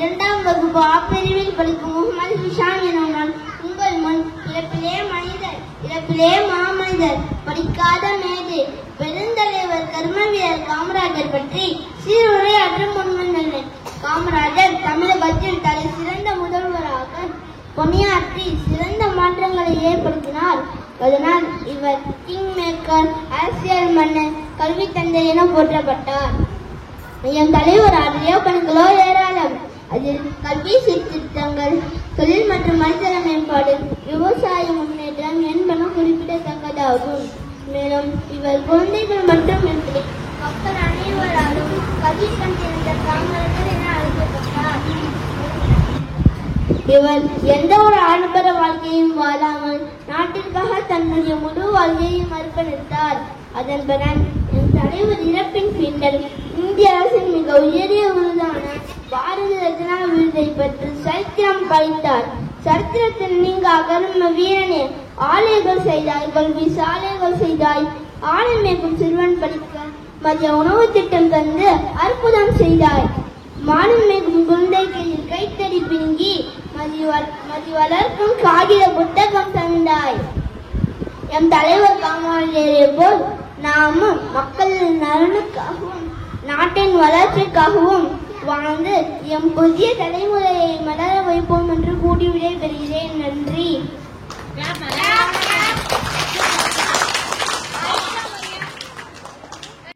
2ஆம் வகுப்பு ஆ பிரிவில் படிக்கும் முகமது ஹிஷாம் எனும் நான் உங்கள் முன் இறப்பிலே மனிதர், இறப்பிலே மாமனிதர், படிக்காத மேதை, பெருந்தலைவர் கர்மவீரர் காமராஜர் பற்றி சீருரை அற்று முன்வந்துள்ளேன். காமராஜர் தமிழகத்தில் தலை சிறந்த முதல்வராக பணியாற்றி சிறந்த மாற்றங்களை ஏற்படுத்தினார். அதனால் இவர் கிங் மேக்கர், அரசியல் மன்னர், கல்வி தந்தை என போற்றப்பட்டார். என் தலைவர் ஆற்றிய பணிகளோ ஏராளம். அதில் கல்வி சீர்திருத்தங்கள், தொழில் மற்றும் மனிதன மேம்பாடு, விவசாய முன்னேற்றம் என்பன குறிப்பிடத்தக்கதாகும். மேலும் இவர் குழந்தைகள் மட்டுமின்றி மக்கள் அனைவராலும் கல்வி கண்டிருந்த காமராஜர் என அழைக்கப்பட்டார். இவர் எந்த ஒரு ஆடம்பர வாழ்க்கையும் வாழாமல் நாட்டிற்காக தன்னுடைய முழு வாழ்க்கையையும் அர்ப்பணித்தார். அதன் பலன் என் தலைவர் இறப்பின் பின்னர் இந்திய அரசின் மிக உயரிய விருதான பாரத ரத்னா விருதை பெற்று சரித்திரம் படைத்தார். சரித்திரத்தில் நீங்க அகர்ம வீரனே, ஆலைகள் செய்தாய், கல்வி சாலைகள் செய்தாய், ஆலை மேற்கும் சிறுவன் படிக்க மதிய உணவு திட்டம் தந்து அற்புதம் செய்தாய். மானம் மேற்கும் குழந்தை கையில் கைத்தறி பிங்கி மதி வளர்க்கும் காகித புத்தகம் தந்தாய். எம் தலைவர் காமராஜரை போல் நாமும் மக்களின் நலனுக்காகவும் நாட்டின் வளர்ச்சிக்காகவும் வாழ்ந்து எம் புதிய தலைமுறையை மலர வைப்போம் என்று கூடி விடைபெறுகிறேன். நன்றி.